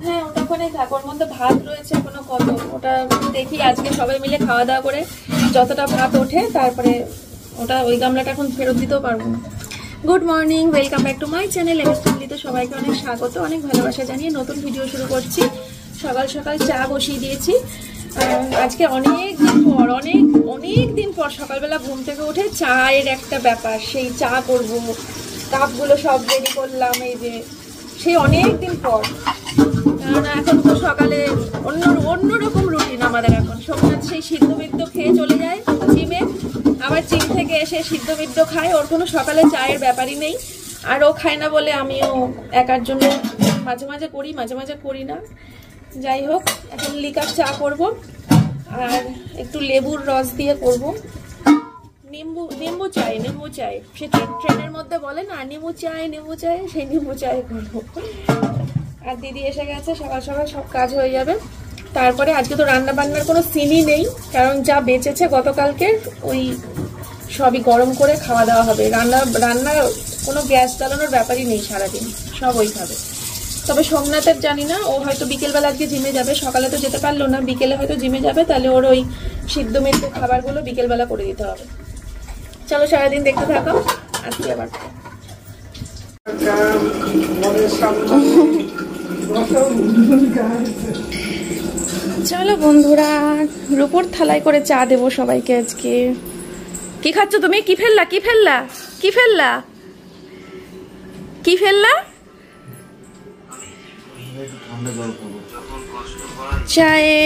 হ্যাঁ ওটা ওখানেই থাক, ওর মধ্যে ভাত রয়েছে এখনো কত, ওটা দেখি আজকে সবাই মিলে খাওয়া দাওয়া করে যতটা ভাত ওঠে তারপরে ওটা ওই গামলাটা এখন ফেরত দিতেও পারবো না। Good morning, welcome back to my channel MS ফ্যামিলিতে সবাইকে অনেক স্বাগত, অনেক ভালোবাসা জানিয়ে নতুন ভিডিও শুরু করছি। সকাল সকাল চা বসিয়ে দিয়েছি। আজকে অনেক দিন পর সকালবেলা ঘুম থেকে উঠে চায়ের একটা ব্যাপার, সেই চা করব, কাপগুলো সব রেডি করলাম, এই যে সেই অনেক দিন পর। কারণ এখন তো সকালে অন্যরকম রুটিন আমাদের এখন। সোমনাথ সেই সিদ্ধ মিদ্ধ খেয়ে চলে যায় জিমে, আবার জিম থেকে এসে সিদ্ধ মিদ্ধ খায়, ওর কোনো সকালে চায়ের ব্যাপারই নেই। আর ও খায় না বলে আমিও একার জন্য মাঝে মাঝে করি, মাঝে মাঝে করি না। যাই হোক, এখন লিকার চা করব আর একটু লেবুর রস দিয়ে করব। নিম্বু চাই সে ট্রেনের মধ্যে বলে না নিম্বু চাই, সেই নিম্বু চাই করবো। আর দিদি এসে গেছে, সকাল সকাল সব কাজ হয়ে যাবে। তারপরে আজকে তো রান্না বান্নার কোনো সিনই নেই, কারণ যা বেঁচেছে গতকালকে ওই সবই গরম করে খাওয়া দাওয়া হবে। রান্নার কোনো গ্যাস জ্বালানোর ব্যাপারই নেই, সারাদিন সব ওই খাবে। তবে সোমনাথের জানি না, ও হয়তো বিকেলবেলা আজকে জিমে যাবে, সকালে তো যেতে পারলো না, বিকেলে হয়তো জিমে যাবে, তাহলে ওর ওই সিদ্ধ মিদ্ধ খাবারগুলো বিকেলবেলা করে দিতে হবে। চলো সারাদিন দেখতে থাকো, আসছি আবার। চলো বন্ধুরা, রূপোর থালায় করে চা দেবো সবাইকে আজকে। কি খাচ্ছ তুমি? কি ফেললা? চায়ে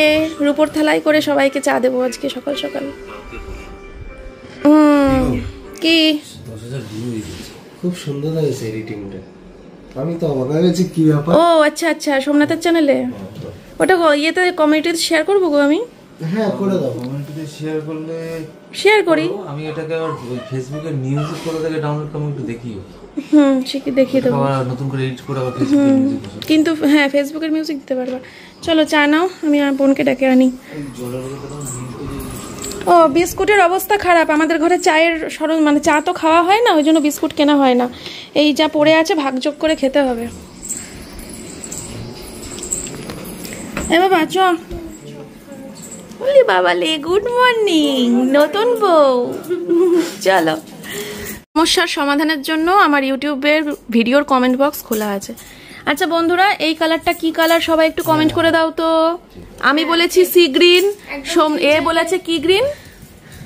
রূপোর থালায় করে সবাইকে চা দেবো আজকে সকাল সকাল। কি খুব সুন্দর হয়েছে এডিটিংটা, আমি তো অবাক হয়ে গেছি কি ব্যাপার। ও আচ্ছা, সোমনাথের চ্যানেলে ওটা ইয়েতে কমিউনিটিতে শেয়ার করবো গো আমি। হ্যাঁ করে দাও, কমিউনিটিতে শেয়ার করলে শেয়ার করি। আমি এটাকে আবার ফেসবুকে মিউজিক করে থেকে ডাউনলোড করে একটু দেখিও। ঠিকই দেখিয়ে দেবো, আবার নতুন করে এডিট করে আবার ফেসবুকে মিউজিক বসাবো। কিন্তু হ্যাঁ ফেসবুকের মিউজিক দিতে পারবা। চলো চা নাও, আমি আমার বোনকে ডেকে আনি। ও বিস্কুটের অবস্থা খারাপ আমাদের ঘরে, চায়ের মানে চা তো খাওয়া হয় না, ওই জন্য বিস্কুট কেনা হয় না। এই যা পড়ে আছে ভাগযোগ করে খেতে হবে। বাবা চ বাবালে, গুড মর্নিং নতুন বউ। চলো, সমস্যার সমাধানের জন্য আমার ইউটিউবের ভিডিওর কমেন্ট বক্স খোলা আছে। আচ্ছা বন্ধুরা, এই কালারটা কি কালার সবাই একটু কমেন্ট করে দাও তো। আমি বলেছি সি গ্রিন, এ বলেছে কি গ্রিন?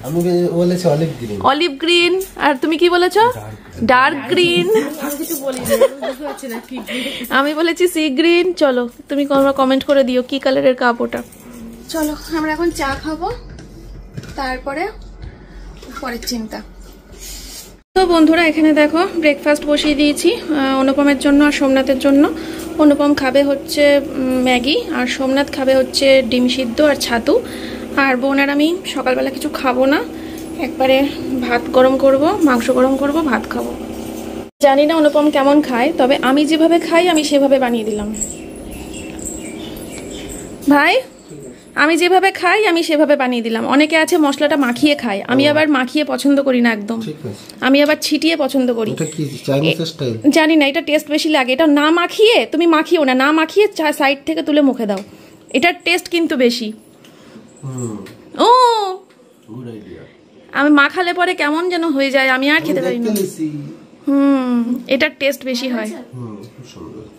আমি বলেছি অলিভ গ্রিন। আর তুমি কি বলেছো? Dark green. আমি বলেছি সি গ্রিন। চলো তুমি কমেন্ট করে দিও কি কালারের কাপ ওটা। চলো আমরা এখন চা খাবো, তারপরে পরের চিন্তা। তো বন্ধুরা এখানে দেখো ব্রেকফাস্ট বসিয়ে দিয়েছি অনুপমের জন্য আর সোমনাথের জন্য। অনুপম খাবে হচ্ছে ম্যাগি, আর সোমনাথ খাবে হচ্ছে ডিম সিদ্ধ আর ছাতু। আর বোন আর আমি সকালবেলা কিছু খাবো না, একবারে ভাত গরম করব, মাংস গরম করব, ভাত খাবো। জানি না অনুপম কেমন খায়, তবে আমি যেভাবে খাই আমি সেভাবে বানিয়ে দিলাম। ভাই আমি যেভাবে খাই আমি সেভাবে বানিয়ে দিলাম। অনেকে আছে মশলাটা মাখিয়ে খায়, আমি আবার মাখিয়ে পছন্দ করি না একদম, আমি আবার ছিটিয়ে পছন্দ করি। জানি না, এটা টেস্ট বেশি লাগে। এটা না মাখিয়ে, তুমি মাখিও না, মাখিয়ে সাইড থেকে তুলে মুখে দাও, এটার টেস্ট কিন্তু বেশি। ও আমি মাখালে পরে কেমন যেন হয়ে যায়, আমি আর খেতে পারি না। এটার টেস্ট বেশি হয়।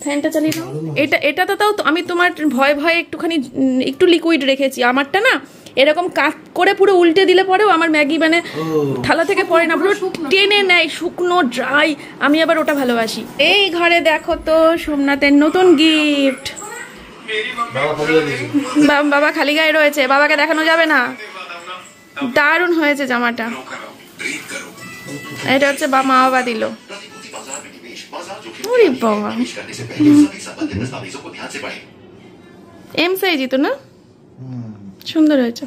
ফ্যানটা চালিয়ে দাও। এটা তো তাও আমি তোমার ভয়ে একটুখানি একটু লিকুইড রেখেছি। আমারটা না এরকম কাট করে পুরো উল্টে দিলে পরেও আমার ম্যাগি মানে থালা থেকে পড়ে না, পুরো টেনে নেয়, শুকনো ড্রাই। আমি আবার ওটা ভালোবাসি। এই ঘরে দেখো তো সোমনাথের নতুন গিফট। বাবা খালি গায়ে রয়েছে, বাবাকে দেখানো যাবে না। দারুণ হয়েছে জামাটা। এটা হচ্ছে মা বাবা দিল। ওরে বাবা, এম সাইজই তো না, সুন্দর হয়েছে।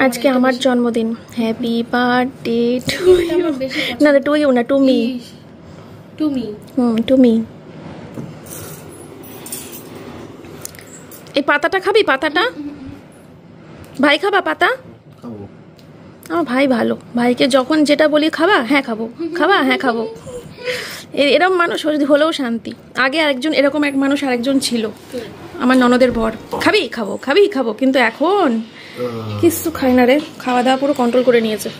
আজকে আমার জন্মদিন, হ্যাপি বার্থডে টু ইউ। না টু ইউ না, টু মি। To me. এই পাতাটা খাবি? পাতাটা ভাই খাবা? পাতা আমার ভাই ভালো, ভাইকে যখন যেটা বলি খাবা, হ্যাঁ খাবো, খাবা, হ্যাঁ খাবো, এরকম মানুষ হলেও শান্তি। আগে আরেকজন এরকম এক মানুষ আরেকজন ছিল, আমার ননদের বর। খাবি খাবো, খাবি খাবো, কিন্তু এখন কিছু খায় না রে, খাওয়া দাওয়া পুরো কন্ট্রোল করে নিয়েছে।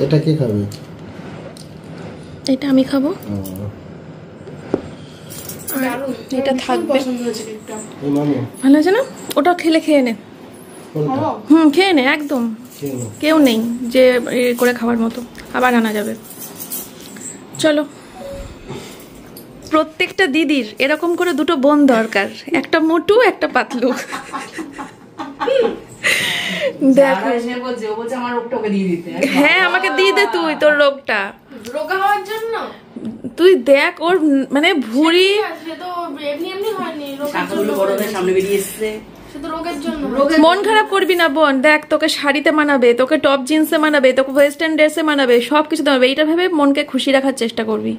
এটা কি খাবে? এটা আমি খাবো, এটা থাকবে। ভালো আছে না? ওটা খেলে খেয়ে নে। খেয়ে নে, একদম কেউ নেই যে করে খাওয়ার মতো, আবার আনা যাবে। চলো, প্রত্যেকটা দিদির এরকম করে দুটো বোন দরকার, একটা মোটু একটা পাতলু। দেখো, হ্যাঁ আমাকে দিয়ে দে তুই তোর রোগটা, রোগা হওয়ার জন্য। তুই দেখ ওর মানে ভুঁড়ি মন খারাপ করবি না বোন। দেখ তোকে শাড়িতে মানাবে, তোকে টপ জিন্সে মানাবে, তোকে ওয়েস্টার্ন ড্রেসে মানাবে, সবকিছু মানাবে। এইটা ভেবে মনকে খুশি রাখার চেষ্টা করবি।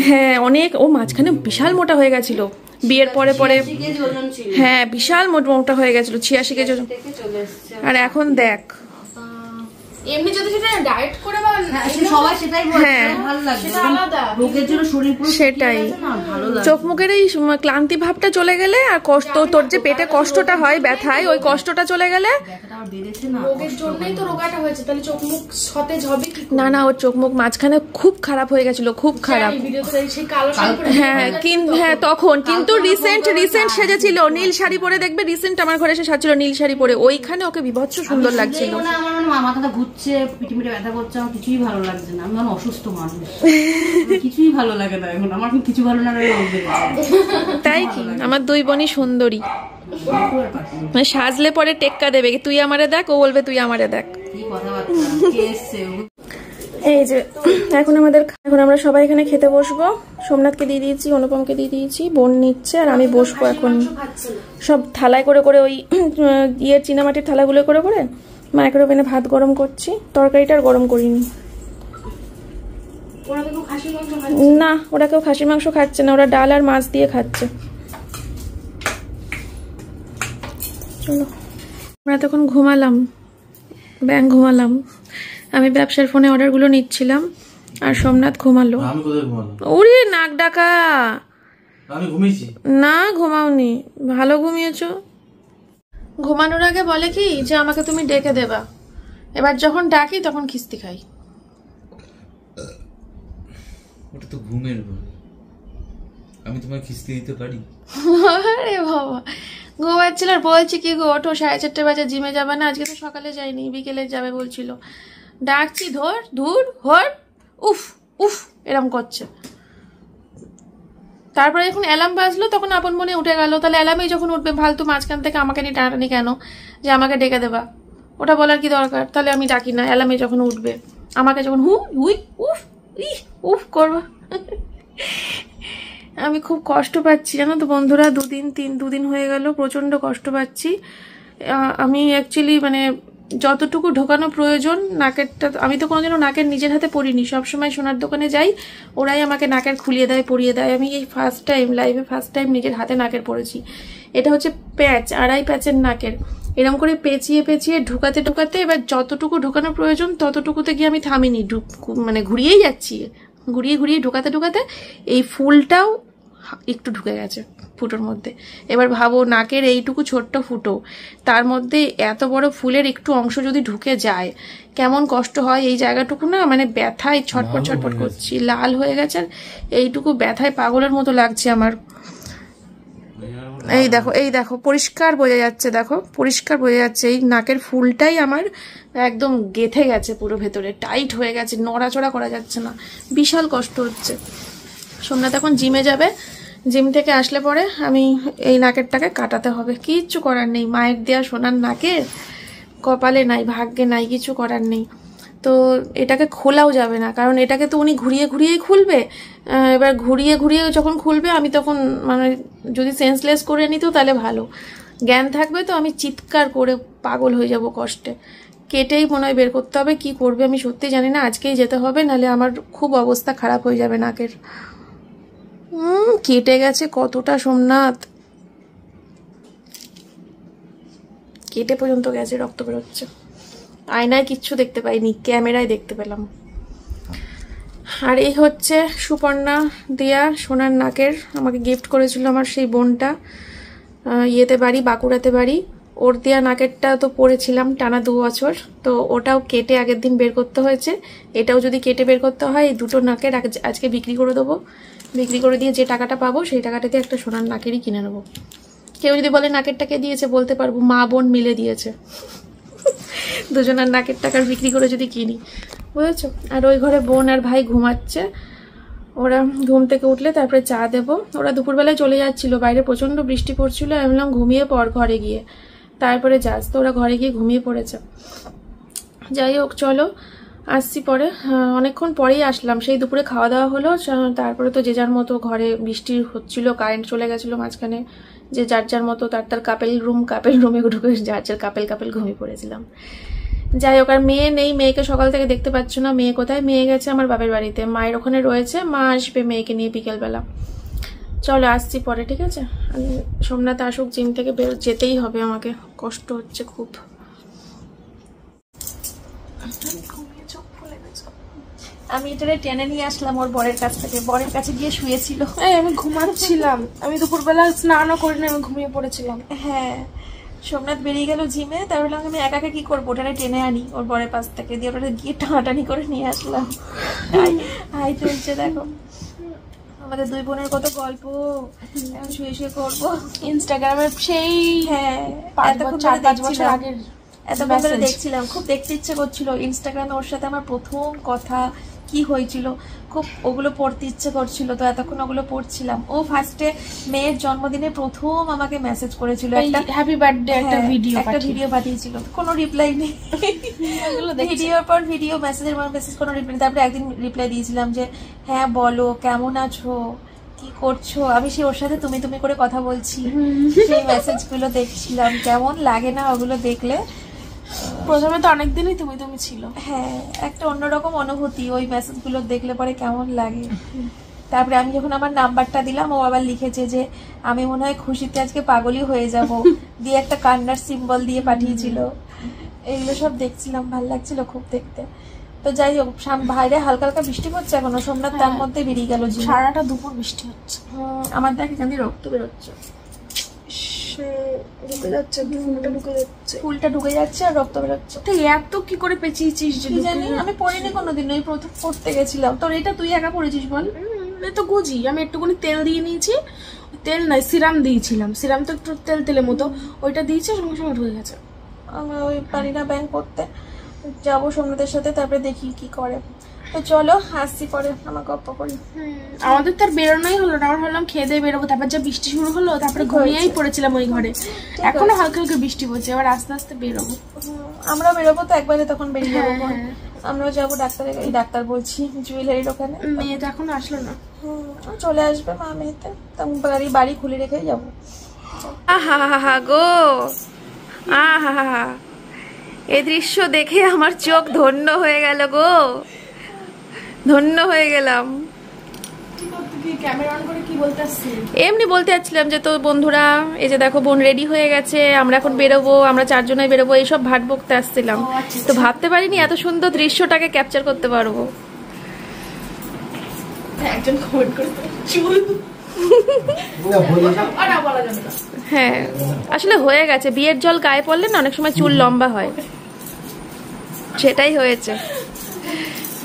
হ্যাঁ অনেক, ও মাঝখানে বিশাল মোটা হয়ে গেছিল বিয়ের পরে পরে। হ্যাঁ বিশাল মোটা হয়ে গেছিল, 86 কেজি। আর এখন দেখ এমনি যদি সেটা ডায়েট করে বা সবাই সেটাই বলে ভালো লাগে, আলাদা রোগের জন্য শরীর পুরো সেটাই। চোখ মুখের এই ক্লান্তি ভাবটা চলে গেলে আর কষ্ট, তোর যে পেটে কষ্টটা হয় ব্যথায়, ওই কষ্টটা চলে গেলে। রোগের জন্যই তো রোগাটা হয়েছে, তাহলে চোখ মুখ সতেজ হবে কি? না না, ওর চোখ মুখ মাঝখানে খুব খারাপ হয়ে গেছিল, খুব খারাপ। হ্যাঁ হ্যাঁ তখন কিন্তু রিসেন্ট সেজেছিল, নীল শাড়ি পরে। দেখবে রিসেন্ট আমার ঘরে এসে সাজছিল নীল শাড়ি পরে, ওইখানে ওকে বিভৎস সুন্দর লাগছিল। আমার মাথাটা ঘুরছে, পিঠে ব্যথা করছে, আমার কিছুই ভালো লাগছে না। আমি অসুস্থ মানুষ, কিছুই ভালো লাগে না এখন আমার, কিছু ভালো না লাগে। তাই কি? আমার দুই বোনই সুন্দরী, সাজলে পরে টেক্কা দেবে, তুই আমারে দেখ, ও বলবে তুই আমারে দেখ। এই যে এখন আমরা সবাই এখানে খেতে বসবো। সোমনাথকে দিয়ে দিয়েছি, অনুপমকে দিয়ে দিয়েছি, বোন নিচ্ছে আর আমি বসবো এখন। সব থালায় করে করে, ওই ইয়ের চীনামাটির থালাগুলো করে করে মাইক্রোওভেনে ভাত গরম করছি। তরকারিটা আর গরম করিনি। না, ওরা কেউ খাসির মাংস খাচ্ছে না, ওরা ডাল আর মাছ দিয়ে খাচ্ছে। চলো, আমরা তখন ঘুমালাম, ঘুমালাম। আমি ব্যবসার ফোনে অর্ডারগুলো নিচ্ছিলাম আর সোমনাথ ঘুমালো। ওরে নাক ডাকা, না ঘুমাওনি, ভালো ঘুমিয়েছো। ঘুমানোর আগে বলে কি যে আমাকে তুমি ডেকে দেবা, এবার যখন ডাকি তখন খিস্তি খাই। ওটা তো ঘুমের ঘর, আমি তোমায় খিস্তি দিতে পারি? আরে বাবা, ঘুমাচ্ছিল আর বলছি কি গো ওঠো, 4:30 বাজে, জিমে যাবে না? আজকে তো সকালে যাইনি, বিকেলে যাবে বলছিল। ডাকছি ধুর হর, উফ উফ এরম করছে। তারপরে যখন অ্যালার্ম বাজলো তখন আপন মনে উঠে গেল। তাহলে অ্যালার্মেই যখন উঠবে, ফালতু মাঝখান থেকে আমাকে নিয়ে টানাটানি কেন যে আমাকে ডেকে দেবা? ওটা বলার কি দরকার? তাহলে আমি ডাকি না, অ্যালার্মে যখন উঠবে আমাকে যখন উফ করবা। আমি খুব কষ্ট পাচ্ছি জানো তো বন্ধুরা, দুদিন হয়ে গেল প্রচন্ড কষ্ট পাচ্ছি আমি। অ্যাকচুয়ালি মানে যতটুকু ঢোকানো প্রয়োজন নাকেরটা, আমি তো কোনোদিনও নাকের নিজের হাতে পরিনি, সবসময় সোনার দোকানে যাই, ওরাই আমাকে নাকের খুলিয়ে দেয়, পরিয়ে দেয়। আমি এই লাইভে ফার্স্ট টাইম নিজের হাতে নাকের পরেছি। এটা হচ্ছে প্যাচ, 2.5 প্যাচের নাকের। এরকম করে পেঁচিয়ে ঢুকাতে এবার যতটুকু ঢোকানো প্রয়োজন ততটুকুতে গিয়ে আমি থামিনি, মানে ঘুরিয়েই যাচ্ছি, ঘুরিয়ে ঢোকাতে এই ফুলটাও একটু ঢুকে গেছে ফুটোর মধ্যে। এবার ভাবো নাকের এইটুকু ছোট্ট ফুটো, তার মধ্যে এত বড় ফুলের একটু অংশ যদি ঢুকে যায় কেমন কষ্ট হয়। এই জায়গাটুকু না মানে ব্যথায় ছটপট করছি, লাল হয়ে গেছে, আর এইটুকু ব্যথায় পাগলের মতো লাগছে আমার। এই দেখো পরিষ্কার বোঝা যাচ্ছে, এই নাকের ফুলটাই আমার একদম গেঁথে গেছে পুরো ভেতরে, টাইট হয়ে গেছে, নড়াচড়া করা যাচ্ছে না, বিশাল কষ্ট হচ্ছে। সোমনাথ এখন জিমে যাবে, জিম থেকে আসলে পরে আমি এই নাকেরটাকে কাটাতে হবে, কিচ্ছু করার নেই। মায়ের দেয়া সোনার নাকের কপালে নাই, ভাগ্যে নাই, কিছু করার নেই। তো এটাকে খোলাও যাবে না, কারণ এটাকে তো উনি ঘুরিয়েই খুলবে। এবার ঘুরিয়ে যখন খুলবে আমি তখন মানে যদি সেন্সলেস করে নিত তাহলে ভালো, জ্ঞান থাকবে তো আমি চিৎকার করে পাগল হয়ে যাব কষ্টে। কেটেই মনে হয় বের করতে হবে, কি করবে আমি সত্যি জানি না। আজকেই যেতে হবে, নাহলে আমার খুব অবস্থা খারাপ হয়ে যাবে নাকের। কেটে গেছে কতটা সোমনাথ, কেটে পর্যন্ত গেছে, রক্ত বেরোচ্ছে। আয়নায় কিচ্ছু দেখতে পাইনি, ক্যামেরায় দেখতে পেলাম। আর এই হচ্ছে সুপর্ণা দিয়া সোনার নাকের, আমাকে গিফট করেছিল আমার সেই বোনটা, ইয়েতে বাড়ি, বাঁকুড়াতে বাড়ি। ওর দেয়া নাকেরটা তো পরেছিলাম টানা 2 বছর, তো ওটাও কেটে আগের দিন বের করতে হয়েছে। এটাও যদি কেটে বের করতে হয়, এই দুটো নাকের আজকে বিক্রি করে দেবো। বিক্রি করে দিয়ে যে টাকাটা পাবো সেই টাকাটা দিয়ে একটা সোনার নাকেরই কিনে নেবো। কেউ যদি বলে নাকেরটাকে দিয়েছে, বলতে পারবো মা বোন মিলে দিয়েছে। দুজনের নাকের টাকার বিক্রি করে যদি কিনি, বুঝেছো। আর ওই ঘরে বোন আর ভাই ঘুমাচ্ছে, ওরা ঘুম থেকে উঠলে তারপরে চা দেবো। ওরা দুপুরবেলায় চলে যাচ্ছিল, বাইরে প্রচণ্ড বৃষ্টি পড়ছিল, আমি বললাম ঘুমিয়ে পড় ঘরে গিয়ে, তারপরে যাস। তো ওরা ঘরে গিয়ে ঘুমিয়ে পড়েছে। যাই হোক, চলো আসছি পরে। অনেকক্ষণ পরেই আসলাম, সেই দুপুরে খাওয়া দাওয়া হলো, তারপরে তো যে যার মতো ঘরে বৃষ্টি হচ্ছিল, কারেন্ট চলে গেছিলো মাঝখানে, যে যার যার মতো তার কাপেল রুমে ঢুকে যার যার কাপেল ঘুমিয়ে পড়েছিলাম। যাই হোক, আর মেয়ে নেই, মেয়েকে সকাল থেকে দেখতে পাচ্ছ না। মেয়ে কোথায়? মেয়ে গেছে আমার বাপের বাড়িতে, মায়ের ওখানে রয়েছে, মা আসবে মেয়েকে নিয়ে বিকেলবেলা। চলো আসছি পরে, ঠিক আছে। সোমনাথ আসুক, জিম থেকে যেতেই হবে আমাকে, কষ্ট হচ্ছে খুব। আমি এটারে টেনে নিয়ে আসলাম ওর বরের কাছ থেকে, বরের কাছে গিয়ে শুয়েছিল। আমি ঘুমাচ্ছিলাম, আমি দুপুরবেলা স্নানও করিনি, আমি ঘুমিয়ে পড়েছিলাম। হ্যাঁ, সোমনাথ বেরিয়ে গেল জিমে, তারপরে আমি একা একা কি করবো, ওটারে টেনে আনি ওর বরের পাশ থেকে, দিয়ে ওটা গিয়ে টানাটানি করে নিয়ে আসলাম। হাই চলছে দেখো, আমাদের দুই বোনের কত গল্প, শুয়ে শুয়ে করবো। ইনস্টাগ্রামে সেই হ্যাঁ, 4-5 বছর আগের এতক্ষণ ধরে দেখছিলাম, খুব দেখতে ইচ্ছে করছিল। ইনস্টাগ্রামে ওর সাথে আমার প্রথম কথা কি হয়েছিল, খুব ওগুলো পড়তে ইচ্ছে করছিল, তো এতক্ষণ ওগুলো পড়ছিলাম। ও ফার্স্টে মেয়ের জন্মদিনে প্রথম আমাকে মেসেজ করেছিল, একটা হ্যাপি বার্থডে একটা ভিডিও পাঠিয়েছিল, কোনো রিপ্লাই নেই। ভিডিওর পর ভিডিও, মেসেজের পর মেসেজ, কোনো রিপ্লাই। তারপরে একদিন রিপ্লাই দিয়েছিলাম যে হ্যাঁ বলো কেমন আছো, কি করছো। আমি সে ওর সাথে তুমি তুমি করে কথা বলছি, সেই মেসেজগুলো দেখছিলাম। কেমন লাগে না ওগুলো দেখলে? প্রথমে তো অনেকদিনই তুমি ছিল। হ্যাঁ, একটা অন্যরকম অনুভূতি ওই মেসেজগুলো দেখলে পরে কেমন লাগে। তারপরে আমি যখন আমার নাম্বারটা দিলাম, ও আবার লিখেছে যে আমি মনে হয় খুশিতে আজকে পাগলই হয়ে যাব, দিয়ে একটা কান্নার সিম্বল দিয়ে পাঠিয়েছিল। এইগুলো সব দেখছিলাম, ভালো লাগছিল খুব দেখতে। তো যাই হোক, বাইরে হালকা হালকা বৃষ্টি পড়ছে এখনো, সোমনাথ তার মধ্যে বেরিয়ে গেল। সারাটা দুপুর বৃষ্টি হচ্ছে। আমার দেখ এখান দিয়ে রক্ত বেরোচ্ছে, ফুলটা ঢুকে যাচ্ছে আর রক্ত বেরোচ্ছে। এত কি করে পেঁচিয়েছিস? জানি, আমি পড়িনি কোনোদিন, ওই প্রথম পড়তে গেছিলাম। তোর এটা তুই একা পড়েছিস বল? তো গুজি, আমি একটুখানি তেল দিয়ে নিয়েছি, তেল নয় সিরাম দিয়েছিলাম, সিরাম তো একটু তেলের মতো, ওইটা দিয়েছে, সঙ্গে সঙ্গে ঢুকে গেছে। আমি ওই পারি না ব্যাংক করতে, যাবো সোমনাথের সাথে, তারপরে দেখি কি করে। তো চলো আসছি পরে, আমার গপ্প করি। আমাদের তো আর বেরোনোই হলো না, আমরা ভাবলাম খেয়ে দিয়ে বেরোবো, তারপর যা বৃষ্টি শুরু হলো, তারপরে ঘুমিয়েই পড়েছিলাম ওই ঘরে। এখনো হালকা হালকা বৃষ্টি পড়ছে, এবার আস্তে আস্তে বেরোবো। আমরা বেরোবো তো একবারে, তখন বেরিয়ে যাবো। আমরাও যাবো ডাক্তারের, এই ডাক্তার বলছি জুয়েলারির ওখানে। মেয়ে তো এখনো আসলো না, চলে আসবে মা মেয়েতে, তখন বাড়ি খুলে রেখেই যাবো। আহা হা হা গো, আহা হা হা, এই দৃশ্য দেখে আমার চোখ ধন্য হয়ে গেল গো, ধন্য হয়ে গেলাম। এমনি বলতে যাচ্ছিলাম যে তো বন্ধুরা, এই যে দেখো বোন রেডি হয়ে গেছে, আমরা এখন বেরোবো, আমরা 4 জনাই বেরোবো, এইসব ভাট বকতে আসছিলাম। তো ভাবতে পারিনি এত সুন্দর দৃশ্যটাকে ক্যাপচার করতে পারবো। একজন কমেন্ট করে চুল, হ্যাঁ আসলে হয়ে গেছে, বিয়ের জল গায়ে পড়লে না অনেক সময় চুল লম্বা হয়, সেটাই হয়েছে,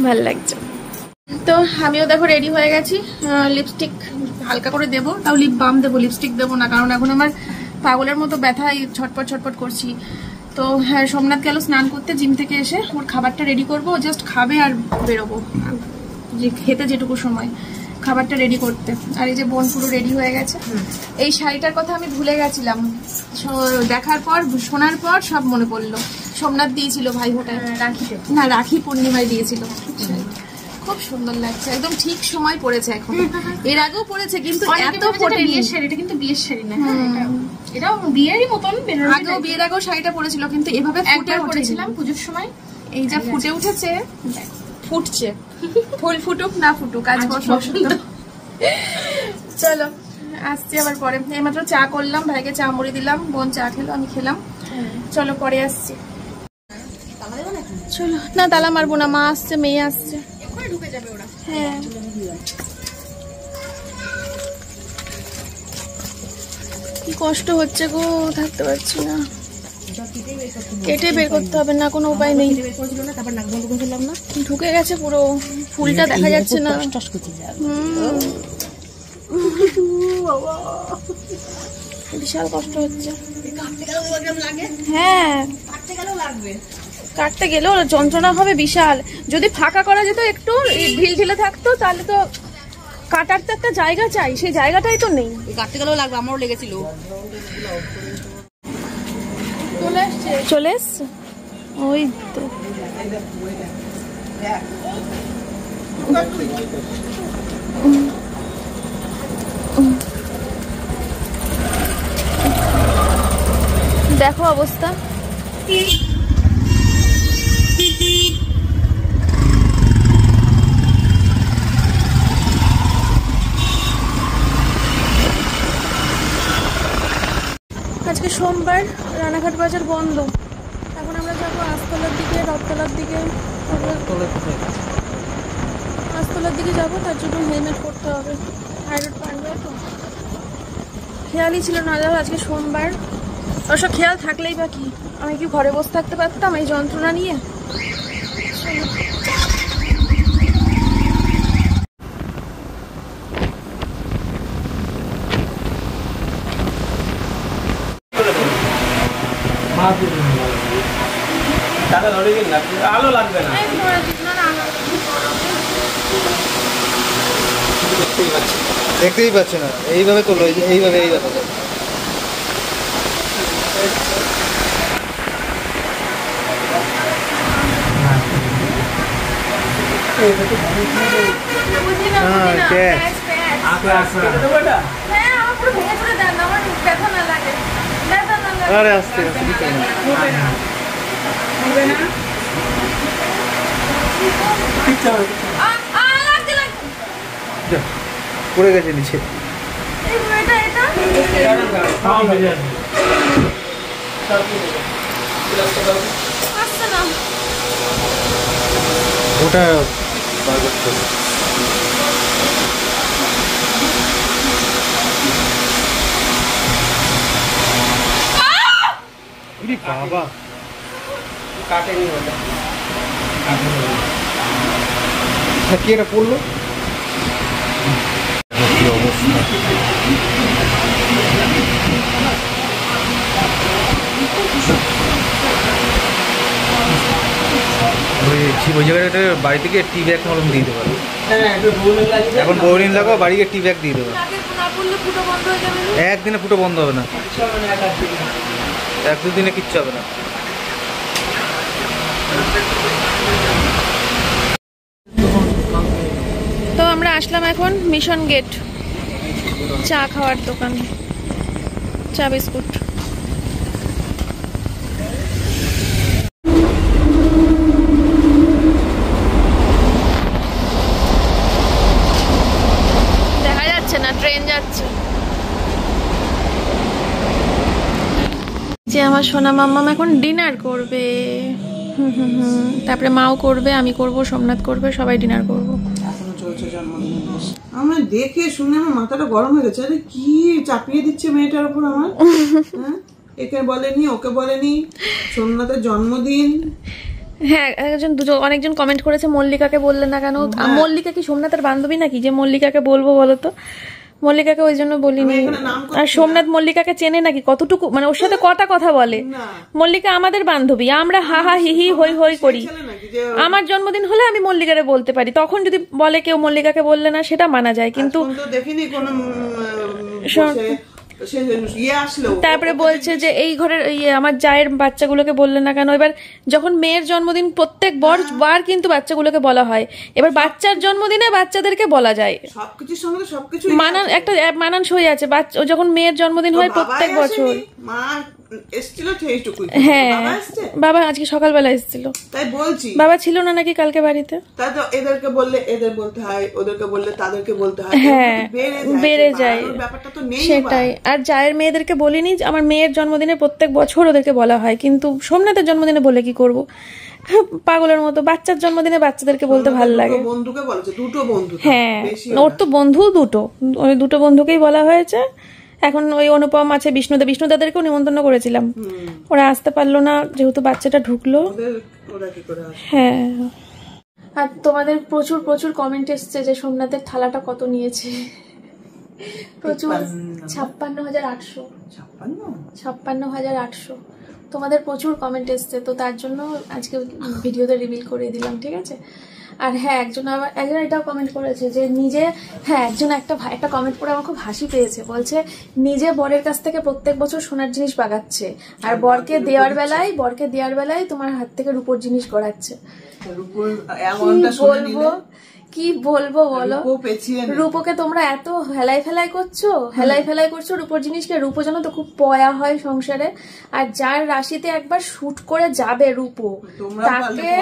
ভাল লাগছে। তো আমিও দেখো রেডি হয়ে গেছি, লিপস্টিক হালকা করে দেবো, তাও লিপ বাম দেবো, লিপস্টিক দেবো না, কারণ এখন আমার পাগলের মতো ব্যথায় ছটপট ছটপট করছি। তো হ্যাঁ, সোমনাথ গেল স্নান করতে জিম থেকে এসে, ওর খাবারটা রেডি করবো, জাস্ট খাবে আর বেরোবো, যে খেতে যেটুকু সময় খাবারটা রেডি করতে। আর এই যে বোন পুরো রেডি হয়ে গেছে। এই শাড়িটার কথা আমি ভুলে গেছিলাম, দেখার পর শোনার পর সব মনে পড়লো। সোমনাথ দিয়েছিল ভাই ফোঁটায়, রাখি পূর্ণিমায় দিয়েছিল। খুব সুন্দর লাগছে, একদম ঠিক সময় পড়েছে এখন, এর আগেও পড়েছে কিন্তু এত ফোটেনি। বিয়ের শাড়ি, এটা কিন্তু বিয়ের শাড়ি না, এটাও বিয়েরই মতন। আগেও বিয়ের আগেও শাড়িটা পরেছিল, কিন্তু এভাবে ফুটে পড়েছিলাম পুজোর সময়। এই যা ফুটে উঠেছে, ফুটছে, ফুল ফুটুক না ফুটুক, আজ বসন্ত। চলো আসছি আবার পরে। এইমাত্র চা করলাম, ভাইকে চা মুড়ি দিলাম, বোন চা খেলো, আমি খেলাম। চলো পরে আসছি। চলো না, তালা মারবো না, মা আসছে, মেয়ে আসছে, ঢুকে যাবে ওরা। হ্যাঁ কি কষ্ট হচ্ছে গো, থাকতে পারছি না। কেটে বের করতে হবে, না কোনো উপায় নেই। ঢুকে গেছে পুরো, ফুলটা দেখা যাচ্ছে না। বিশাল কষ্ট হচ্ছে। হ্যাঁ কাটতে গেলেও যন্ত্রণা হবে বিশাল। যদি ফাঁকা করা যেত, একটু ঢিল ঢিলে থাকতো, তাহলে তো কাটার তো একটা জায়গা চাই, সেই জায়গাটাই তো নেই। কাটতে গেলেও লাগবে, আমারও লেগেছিল। চলে এসছে ওই তো। দেখো অবস্থা। আজকে সোমবার, রানাঘাট বাজার বন্ধ। এখন আমরা যাবো আস্তলার দিকে, রথতলার দিকে। আস্তলার দিকে যাবো, তার জন্য হেলমেট পরতে হবে। হাইরোড পারবে তো, খেয়ালই ছিল না যাবো আজকে সোমবার। অবশ্য খেয়াল থাকলেই বা কি, আমি কি ঘরে বসে থাকতে পারতাম এই যন্ত্রণা নিয়ে? আলো লাগবে না, দেখতেই পাচ্ছি না। এইভাবে তোলো, এইভাবে এইভাবে। আরে আস্তে পড়ে গেছে নিচে। ওটা বাবা কাটেনি, ওটা কি এটা পড়লো? কি অবস্থা! ওই জায়গাটা বাড়ি থেকে টি ব্যাগ মলম দিয়ে দিতে পারো। এখন বোরিং লাগাও, বাড়ি গিয়ে টি ব্যাগ দিয়ে দেবো। একদিনে ফুটো বন্ধ হবে না, এক দুদিনে কিচ্ছু হবে না। তো আমরা আসলাম এখন মিশন গেট, চা খাওয়ার দোকান, চা বিস্কুট। দেখা যাচ্ছে না, ট্রেন যাচ্ছে। যে আমার সোনা মাম্মাম এখন ডিনার করবে। তারপরে মাও করবে, আমি করব, সোমনাথ করবে, সবাই ডিনার করবো। আমার দেখে শুনে আমার মাথাটা গরম হয়ে গেছে। আরে কি চাপিয়ে দিচ্ছে মেয়েটার উপর আমার। হ্যাঁ, একে বলেনি, ওকে বলেনি, সোমনাথের জন্মদিন। হ্যাঁ, অনেকজন কমেন্ট করেছে মল্লিকাকে বললে না কেন? মল্লিকা কি সোমনাথের বান্ধবী নাকি যে মল্লিকাকে বলবো বলো তো? মল্লিকাকে ওই জন্য বলিনি। আর সোমনাথ মল্লিকাকে চেনে নাকি? কতটুকু, মানে ওর সাথে কটা কথা বলে? মল্লিকা আমাদের বান্ধবী, আমরা হা হা হি হি হই হই করি। আমার জন্মদিন হলে আমি মল্লিকারে বলতে পারি, তখন যদি বলে কেউ মল্লিকাকে বললে না, সেটা মানা যায়। কিন্তু দেখিনি কোনো। তারপরে বলছে যে এই ঘরের আমার জায়ের বাচ্চাগুলোকে বললে না কেন? এবার যখন মেয়ের জন্মদিন প্রত্যেক বার কিন্তু বাচ্চাগুলোকে বলা হয়, এবার বাচ্চার জন্মদিনে বাচ্চাদেরকে বলা যায়। সবকিছুর সঙ্গে সবকিছু একটা মানানসই আছে। যখন মেয়ের জন্মদিন হয় প্রত্যেক বছর, মা এসেছিল সেইটুকুই। হ্যাঁ বাবা আসছে? বাবা আজকে সকালবেলা এসেছিল। তাই বলছি, বাবা ছিল না নাকি কালকে বাড়িতে। তাই তো এদেরকে বললে এদের বলতে হয়, ওদেরকে বললে তাদেরকে বলতে হয়, হ্যাঁ বেড়ে যায়, বাড়ানোর ব্যাপারটা তো নেই। সেটাই। আর জায়ের মেয়েদেরকে বলিনি, আমার মেয়ের জন্মদিনে প্রত্যেক বছর ওদেরকে বলা হয়, কিন্তু সোমনাথের জন্মদিনে বলে কি করব, পাগলের মতো। বাচ্চার জন্মদিনে বাচ্চাদেরকে বলতে ভালো লাগে। বন্ধুকে বলেছে, দুটো বন্ধু। হ্যাঁ ওর তো বন্ধু দুটো, ওই দুটো বন্ধুকেই বলা হয়েছে। এখন ওই অনুপম আছে, বিষ্ণুদাদেরকেও নিমন্ত্রণ করেছিলাম, ওরা আসতে পারলো না যেহেতু বাচ্চাটা ঢুকলো। ওরা কি করে আসে? হ্যাঁ। আর তোমাদের প্রচুর প্রচুর কমেন্ট এসছে যে সোমনাথের থালাটা কত নিয়েছে। প্রচুর, 56,800। 56,800 তোমাদের প্রচুর কমেন্ট এসছে, তো তার জন্য আজকে ভিডিওতে রিভিল করে দিলাম, ঠিক আছে। আর হ্যাঁ একজন এটাও কমেন্ট করেছে যে নিজে, হ্যাঁ একজন একটা কমেন্ট করে আমার খুব হাসি পেয়েছে, বলছে নিজে বরের কাছ থেকে প্রত্যেক বছর সোনার জিনিস বাগাচ্ছে আর বরকে দেওয়ার বেলায় তোমার হাত থেকে রূপোর জিনিস গড়াচ্ছে। কি বলবো বলো, রূপোকে তোমরা এত হেলাই ফেলাই করছো রূপোর জিনিসকে। রূপো যেন তো খুব পয়া হয় সংসারে, আর যার রাশিতে একবার শুট করে যাবে রূপো তাকে,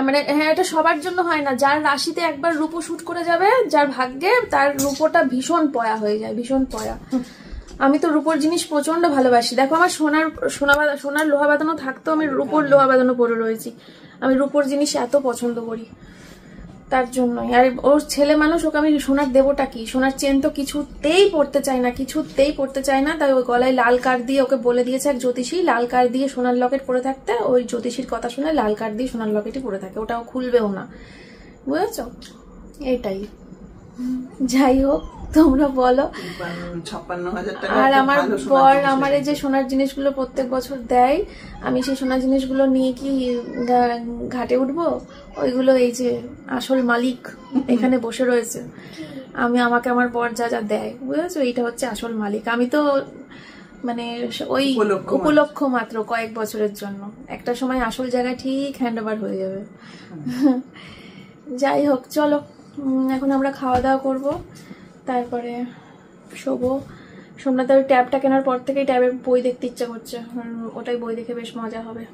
মানে হ্যাঁ এটা সবার জন্য হয় না, যার রাশিতে একবার রূপো শুট করে যাবে, যার ভাগ্যে, তার রূপোটা ভীষণ পয়া হয়ে যায়, ভীষণ পয়া। আমি তো রূপোর জিনিস প্রচন্ড ভালোবাসি। দেখো আমার সোনার লোহা বাঁধানো থাকতো, আমি রূপোর লোহা বাঁধানো পরে রয়েছি। আমি রূপোর জিনিস এত পছন্দ করি, তার জন্যই। আর ওর ছেলে মানুষ, ওকে আমি সোনার দেবটা কি, সোনার চেন তো কিছুতেই পড়তে চায় না, তাই ওই গলায় লাল কার দিয়ে ওকে বলে দিয়েছে এক জ্যোতিষী, লাল কার দিয়ে সোনার লকেট পরে থাকতে। ওই জ্যোতিষীর কথা শুনে লাল কার দিয়ে সোনার লকেটই পরে থাকে, ওটাও খুলবেও না, বুঝেছো? এটাই। যাই হোক তোমরা বলো। 56,000 টাকা। আর আমার বর আমার এই যে সোনার জিনিসগুলো প্রত্যেক বছর দেয়, আমি সেই সোনার জিনিসগুলো নিয়ে কি ঘাটে উঠবো? ওইগুলো এই যে আসল মালিক এখানে বসে রয়েছে, আমাকে আমার বর যা যা দেয়, বুঝেছো, এইটা হচ্ছে আসল মালিক। আমি তো মানে ওই উপলক্ষ মাত্র কয়েক বছরের জন্য, একটা সময় আসল জায়গায় ঠিক হ্যান্ড ওভার হয়ে যাবে। যাই হোক চলো, এখন আমরা খাওয়া দাওয়া করবো, তারপরে শোবো। সোমনাথের ট্যাবটা কেনার পর থেকেই ট্যাবের বই দেখতে ইচ্ছা করছে, ওটাই বই দেখে বেশ মজা হবে।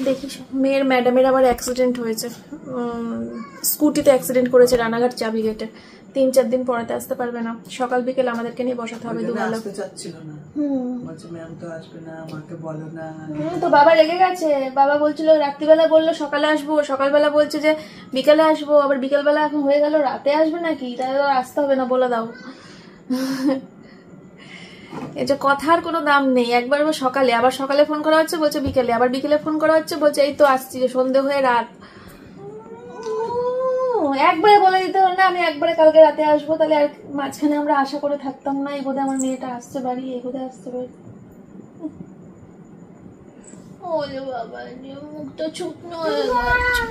দেখি মেয়ের ম্যাডামের আবার অ্যাক্সিডেন্ট হয়েছে, স্কুটিতে অ্যাক্সিডেন্ট করেছে রানাঘাট চাবি গেটে। 3-4 দিন পড়াতে আসতে পারবে না, সকাল বিকেল আমাদেরকে নিয়ে বসাতে হবে দুবেলা। তো বাবা রেগে গেছে, বাবা বলছিল রাত্রিবেলা বললো সকালে আসবো, সকালবেলা বলছে যে বিকেলে আসবো, আবার বিকেলবেলা এখন হয়ে গেল রাতে আসবে নাকি, তাই আসতে হবে না বলে দাও। এই যে কথার কোনো দাম নেই, একবার সকালে, আবার সকালে ফোন করা হচ্ছে বলছে বিকেলে, আবার বিকেলে ফোন করা হচ্ছে বলছে এই তো আসছি, যে সন্ধে হয়ে রাত। একবারে বলে দিতে হল না আমি একবারে কালকে রাতে আসবো, তাহলে আর মাঝখানে আমরা আশা করে থাকতাম না এই বোধহয় আমার মেয়েটা আসছে বাড়ি, এই বোধহয় আসতে পারি। ওলে বাবা মুখটা শুকনো হয়ে গেছে।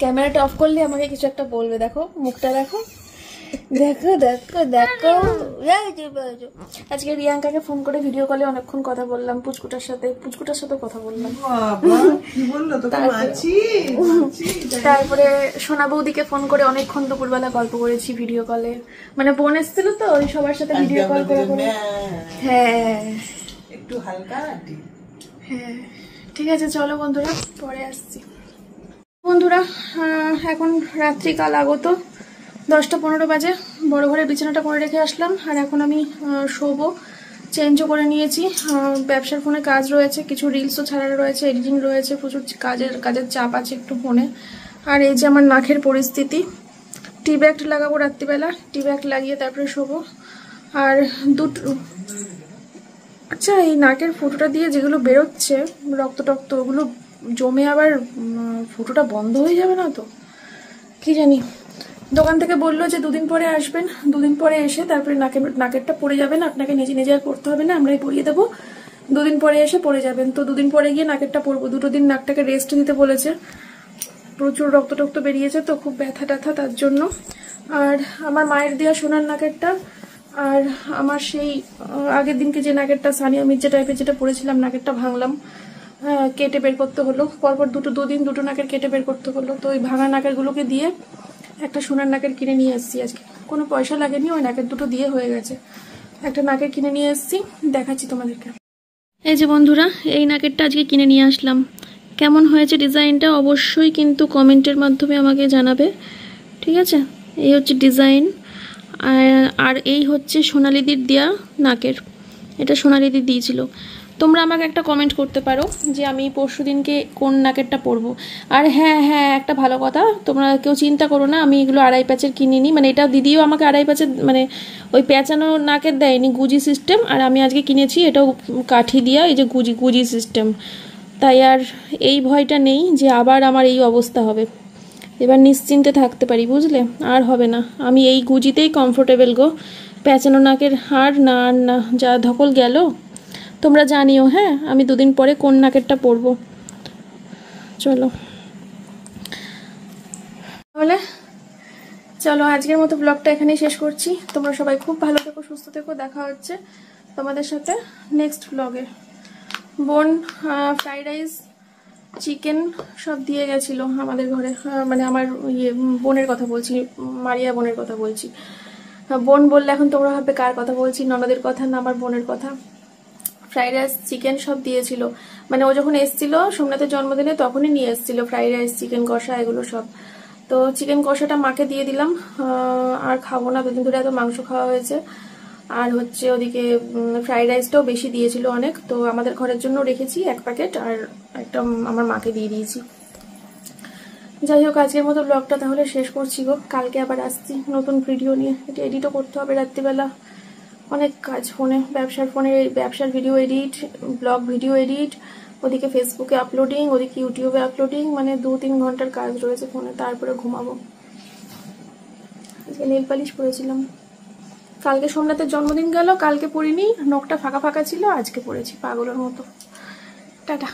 ক্যামেরাটা অফ করলে আমাকে কিছু একটা বলবে, দেখো মুখটা দেখো, দেখো দেখো দেখো। আজকে রিয়াঙ্কাকে ফোন করে ভিডিও কলে অনেকক্ষণ কথা বললাম, পুচকুটার সাথে কথা বললাম। তারপরে সোনা বৌদিকে ফোন করে অনেকক্ষণ দুপুরবেলা গল্প করেছি ভিডিও কলে, মানে বোন এসেছিল তো ওই সবার সাথে ভিডিও কল করে। হ্যাঁ একটু হালকা। হ্যাঁ ঠিক আছে চলো বন্ধুরা, পরে আসছি। বন্ধুরা এখন রাত্রিকাল আগত 10টা 15 বাজে, বড় ঘরে বিছানাটা করে রেখে আসলাম, আর এখন আমি শোবো। চেঞ্জও করে নিয়েছি, ব্যবসার ফোনে কাজ রয়েছে, কিছু রিলসও ছাড়ার রয়েছে, এডিটিং রয়েছে, প্রচুর কাজের চাপ আছে একটু ফোনে। আর এই যে আমার নাকের পরিস্থিতি, টি ব্যাগ লাগাবো রাত্রিবেলা, টি ব্যাগ লাগিয়ে তারপরে শোবো। আর আচ্ছা এই নাকের ফুটোটা দিয়ে যেগুলো বেরোচ্ছে রক্ত ওগুলো জমে আবার ফুটোটা বন্ধ হয়ে যাবে না তো, কি জানি। দোকান থেকে বললো যে 2 দিন পরে আসবেন, 2 দিন পরে এসে তারপরে নাকেরটা পরে যাবেন, আপনাকে নিজে আর করতে হবে না, আমরাই পরিয়ে দেবো। 2 দিন পরে এসে পরে যাবেন, তো 2 দিন পরে গিয়ে নাকেরটা পরবো। 2 দিন নাকটাকে রেস্ট দিতে বলেছে, প্রচুর রক্ত বেরিয়েছে তো খুব ব্যথা তার জন্য। আর আমার মায়ের দেওয়া সোনার নাকেরটা, আর আমার সেই আগের দিনকে যে নাকেরটা সানিয়া মির্জা টাইপের যেটা পরেছিলাম, নাকেরটা ভাঙলাম, কেটে বের করতে হলো, পরপর 2 দিন 2টো নাকের কেটে বের করতে হলো। তো ওই ভাঙা নাকেরগুলোকে দিয়ে একটা সোনার নাকের কিনে নিয়ে এসেছি আজকে, কোনো পয়সা লাগেনি, ওই নাকের দুটো দিয়ে হয়ে গেছে। একটা নাকের কিনে নিয়ে এসেছি, দেখাচ্ছি তোমাদেরকে। এই যে বন্ধুরা, এই নাকেরটা আজকে কিনে নিয়ে আসলাম। কেমন হয়েছে ডিজাইনটা অবশ্যই কিন্তু কমেন্টের মাধ্যমে আমাকে জানাবে, ঠিক আছে? এই হচ্ছে ডিজাইন, আর এই হচ্ছে সোনালিদির দেয়া নাকের। এটা সোনালিদি দিয়েছিল। তোমরা আমাকে একটা কমেন্ট করতে পারো যে আমি পরশুদিনকে কোন নাকেরটা পরবো। আর হ্যাঁ হ্যাঁ, একটা ভালো কথা, তোমরা কেউ চিন্তা করো না, আমি এগুলো 2.5 প্যাচের কিনিনি। মানে এটা দিদিও আমাকে 2.5 প্যাচের, মানে ওই প্যাঁচানো নাকের দেয়নি, গুজি সিস্টেম। আর আমি আজকে কিনেছি এটাও কাঠি দিয়া, এই যে গুজি সিস্টেম। তাই আর এই ভয়টা নেই যে আবার আমার এই অবস্থা হবে। এবার নিশ্চিন্তে থাকতে পারি, বুঝলে? আর হবে না, আমি এই গুজিতেই কমফোর্টেবল গো। প্যাঁচানো নাকের আর না, যা ধকল গেল। তোমরা জানিও হ্যাঁ আমি 2 দিন পরে কোন নাকেরটা পরবো। চলো তাহলে, চলো আজকের মতো ব্লগটা এখানেই শেষ করছি। তোমরা সবাই খুব ভালো থেকো, সুস্থ থেকো। দেখা হচ্ছে তোমাদের সাথে নেক্সট ব্লগে। বোন ফ্রাইড রাইস, চিকেন সব দিয়ে গেছিলো আমাদের ঘরে। মানে আমার বোনের কথা বলছি, মারিয়া বোনের কথা বলছি। বোন বললে এখন তোমরা ভাববে কার কথা বলছি, ননদের কথা না আমার বোনের কথা। ফ্রাইড রাইস চিকেন সব দিয়েছিল, মানে ও যখন এসছিল সোমনাথের জন্মদিনে তখনই নিয়ে এসছিল ফ্রাইড রাইস, চিকেন কষা, এগুলো সব। তো চিকেন কষাটা মাকে দিয়ে দিলাম, আর খাবো না, 2 দিন ধরে এত মাংস খাওয়া হয়েছে। আর হচ্ছে ওদিকে ফ্রাইড রাইসটাও বেশি দিয়েছিল অনেক, তো আমাদের ঘরের জন্য রেখেছি 1 প্যাকেট, আর একটা আমার মাকে দিয়ে দিয়েছি। যাই হোক, আজকের মতো ব্লগটা তাহলে শেষ করছি গো। কালকে আবার আসছি নতুন ভিডিও নিয়ে। এটা এডিটও করতে হবে রাত্রিবেলা, অনেক কাজ ফোনে, ব্যবসার video edit, blog video edit, ওদিকে ফেসবুকে আপলোডিং, ওদিকে ইউটিউবে আপলোডিং, মানে 2-3 ঘন্টার কাজ রয়েছে ফোনে। তারপরে ঘুমাবো। আজকে নেল পালিশ পরেছিলাম, কালকে সোমনাথের জন্মদিন গেল, কালকে পরিনি, নখটা ফাঁকা ফাঁকা ছিল, আজকে পরেছি পাগলের মতো। টাটা।